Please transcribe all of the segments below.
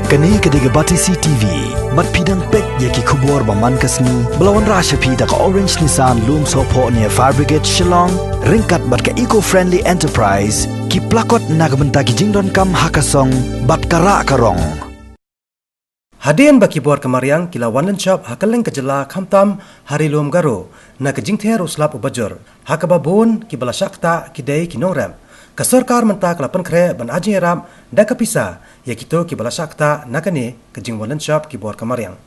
Kani kadiga Batisi TV, mat pidang pek yaki kubor baman kasni, belawan rasha pida ka Orange Nissan Loom Sopo near Fire Brigade Shillong, ringkat bat ka eco-friendly enterprise, ki plakot nagbenta ki jingdon kam hakasong, bat kara karong. Hadian baki buat ke Mariang kila Jinglynshop hakaleng kejela kamtam hari lom garo na ke jingther uslap ubajur hakababun ki bala Ktah kidai ki nongram ka Sorkar menta kelapan kre ban ajin ram da kapisa ya kito ki bala Ktah nakane ke Jinglynshop ki buat ke Mariang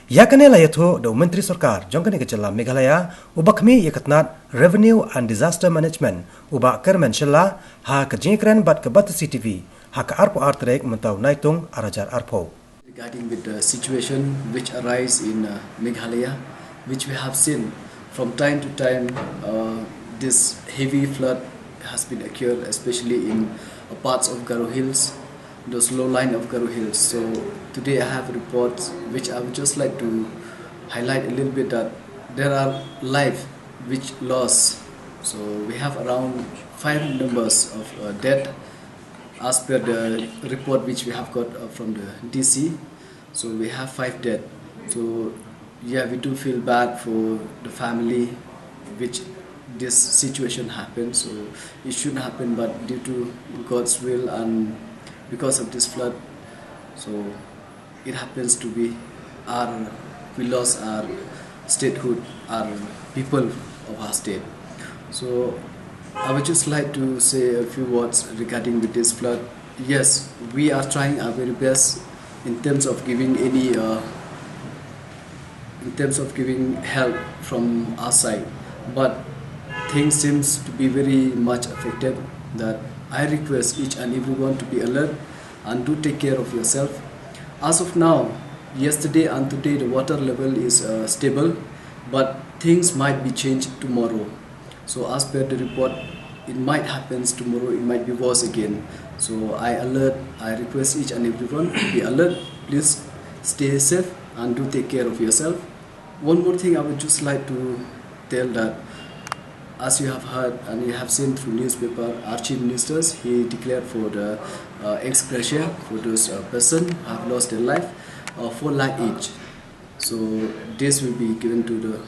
ya kane la yato do menteri Sorkar jongkane kejela Meghalaya ubakmi yakatnat revenue and disaster management ubak kermen shella ha ke jingkren bat ke Batisi TV ha ka arpo artrek mentau naitung arajar arpo. Regarding with the situation which arise in Meghalaya, which we have seen from time to time, this heavy flood has been occurred, especially in parts of Garo Hills, those low line of Garo Hills. So today I have reports which I would just like to highlight a little bit that there are lives which lost. So we have around 5 numbers of dead as per the report which we have got from the DC. So we have 5 dead. So yeah, we do feel bad for the family which this situation happened. So it shouldn't happen, but due to God's will and because of this flood, so it happens to be we lost our statehood, our people of our state. So I would just like to say a few words regarding with this flood. Yes, we are trying our very best in terms of giving help from our side, but things seems to be very much affected. That I request each and everyone to be alert and do take care of yourself. As of now, yesterday and today the water level is stable, but things might be changed tomorrow. So as per the report, it might happen tomorrow, it might be worse again. So I request each and everyone to be alert. Please stay safe and do take care of yourself. One more thing I would just like to tell that, as you have heard and you have seen through newspaper, our chief ministers, he declared for the ex gratia for those person who have lost their life, 4 lakh each. So this will be given to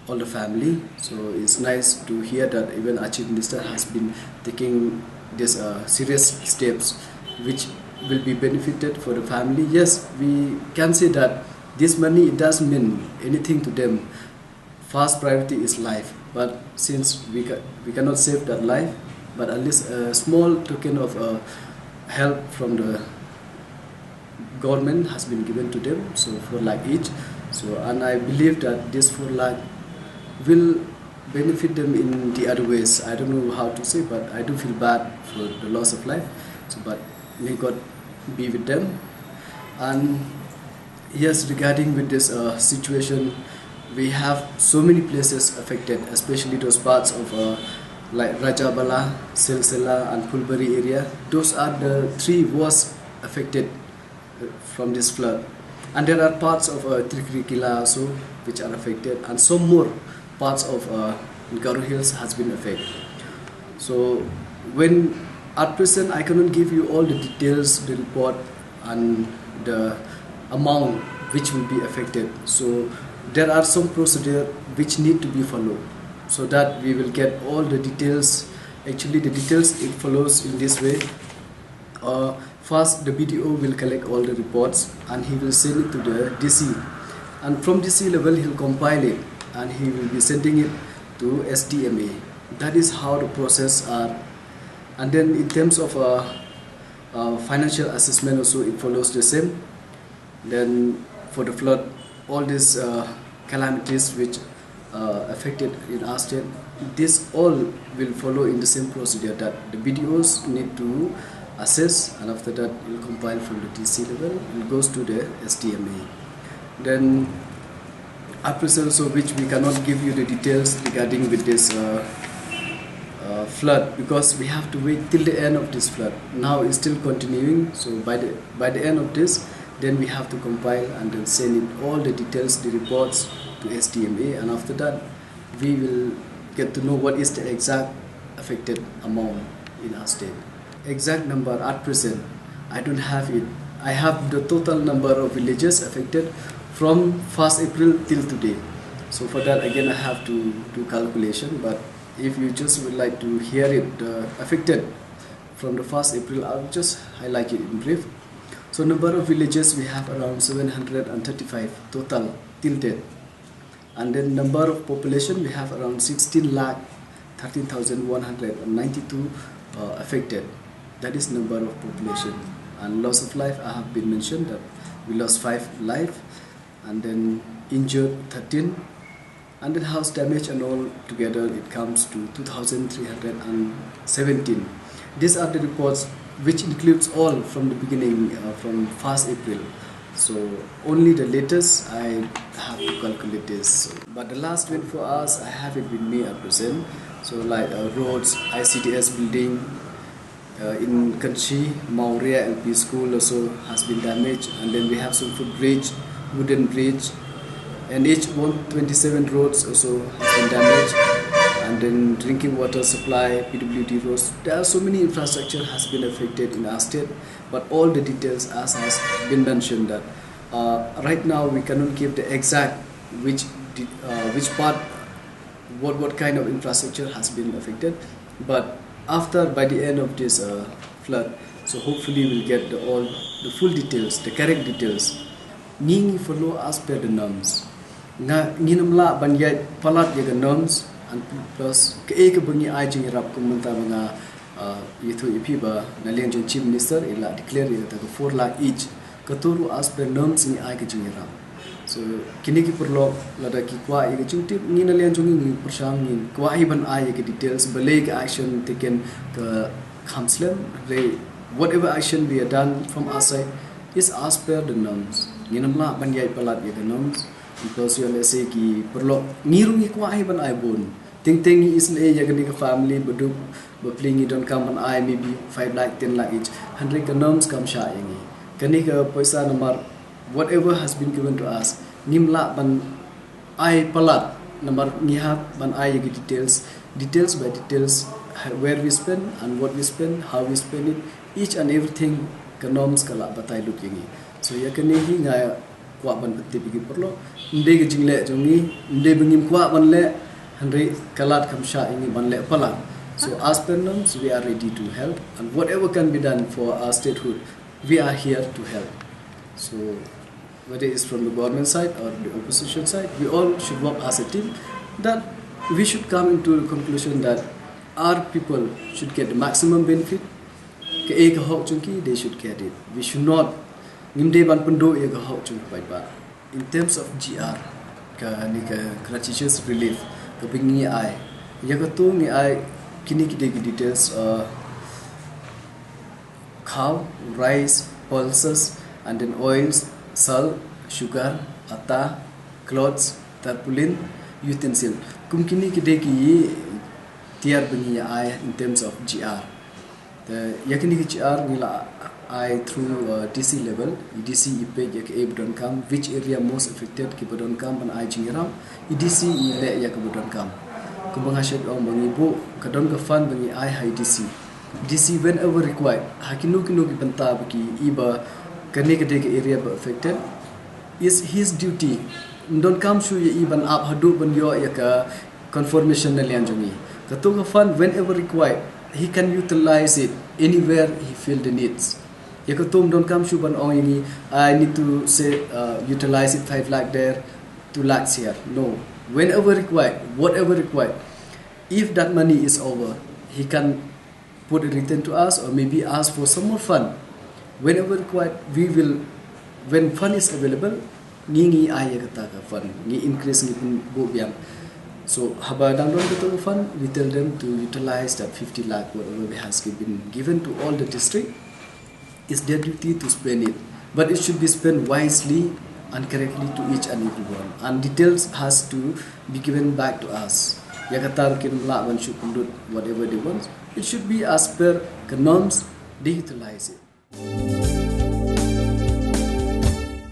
all the family. So it's nice to hear that even our chief minister has been taking these serious steps which will be benefited for the family. Yes, we can say that this money, it doesn't mean anything to them. First priority is life, but since we cannot save that life, but at least a small token of help from the government has been given to them, so 4 lakh each. So, and I believe that this 4 lakh will benefit them in the other ways. I don't know how to say, but I do feel bad for the loss of life. So, but may God be with them. And yes, regarding with this situation, we have so many places affected, especially those parts of like Rajabala, Silsila and Pulbari area. Those are the 3 worst affected from this flood. And there are parts of Trikrikila also which are affected, and some more parts of Garo Hills has been affected. So when at present I cannot give you all the details, the report and the amount which will be affected. So there are some procedure which need to be followed so that we will get all the details. Actually the details, it follows in this way. First the BDO will collect all the reports and he will send it to the DC, and from DC level he'll compile it and he will be sending it to SDMA. That is how the process are. And then in terms of financial assessment also, it follows the same. Then for the flood, all these calamities which affected in our state, this all will follow in the same procedure, that the BDOs need to assess, and after that it will compile from the DC level, it goes to the SDMA. Then after also, which we cannot give you the details regarding with this flood, because we have to wait till the end of this flood. Now it's still continuing, so by the end of this, then we have to compile and then send in all the details, the reports to SDMA, and after that we will get to know what is the exact affected amount in our state. Exact number at present, I don't have it I have the total number of villages affected from 1st April till today. So for that again I have to do calculation, but if you just would like to hear it affected from the 1st April, I'll just highlight it in brief. So number of villages we have around 735 total till date. And then number of population we have around 16,13,192 affected. That is number of population. And loss of life, I have been mentioned that we lost 5 life, and then injured 13, and then house damage and all together it comes to 2,317. These are the reports which includes all from the beginning from 1st April. So only the latest I have to calculate this. But the last one for us, I have it with me at present. So like roads, ICDS building in Kanchi, Mauria LP school also has been damaged, and then we have some footbridge, wooden bridge, and each 127 roads also has been damaged, and then drinking water supply, PWD roads. There are so many infrastructure has been affected in our state, but all the details as has been mentioned that right now we cannot give the exact which part, what kind of infrastructure has been affected, but after by the end of this flood, so hopefully we'll get the full details, the correct details. Ngi follow as per the norms. Nga nginamla banyai palat yaga norms, and plus ke bangi ai jing rap kumanta banga yithu ipiba nalian jong chief minister ila declare ita 4 lakh each katuru as per norms ni ai ke jing rap. So kini ki perlo lada ki kwa ye jing tip ni nalian jong ni persang ni kwa iban ai ke details beleg action taken ke kamslem re whatever action we have done from our side is as per the norms. Nginamla banyai palat yaga norms. Because you say ki perlu ngirungi kwa ai ban ai bon ting is a yaga family bedu beplingi don come an ai maybe 5 lakh 10 lakh each 100 norms come Shah yangi kani ka paisa number whatever has been given to us nimla ban ai palat number ngihat ban ai yaga details by details where we spend and what we spend, how we spend it, each and everything ka norms kala batai look yangi. So yakani hi nga kwa ban peti bigi perlo inde ke jingle jongi inde bingim kwa ban le handre kalat kam Shah ingi ban le pala. So as per norms we are ready to help, and whatever can be done for our statehood we are here to help. So whether it's from the government side or the opposition side, we all should work as a team, that we should come into the conclusion that our people should get the maximum benefit. Ke ek hok chunki they should get it. We should not Nimde ban pendo ye ga hok chung pai ba. In terms of GR ka ni ka crisis relief ka bingi ai ya ka tu ngi ai kini ki details cow, rice, pulses, and then oils, salt, sugar, atta, clothes, tarpaulin, utensil. Kum kini ki tiar bingi ai in terms of GR. The yakini ki GR nila I through DC level, EDC page yak come which area most affected kibadon kam and I jingiram EDC ile yak kibadon kam kubanga shed on bangibo kadon ka fund bangi I high DC whenever required hakinu kinu ki banta baki iba kane ke area affected is his duty don't come shu ye iban up hadu ban yo yak confirmation na lian jongi katung fund whenever required he can utilize it anywhere he feel the needs. Yakatum don't come shuban only I need to say utilize it 5 lakh there, 2 lakhs here. No. Whenever required, whatever required. If that money is over, he can put it return to us or maybe ask for some more fund. Whenever required, we will, when fund is available, ngi ayakataka fund, ngi increase ngi bo biang. So haba dang don fund, we tell them to utilize that 50 lakh whatever has been given to all the district. It's their duty to spend it, but it should be spent wisely and correctly to each and everyone, and details has to be given back to us. Yakatar kinula one should do whatever they want. It should be as per the norms, they utilize it.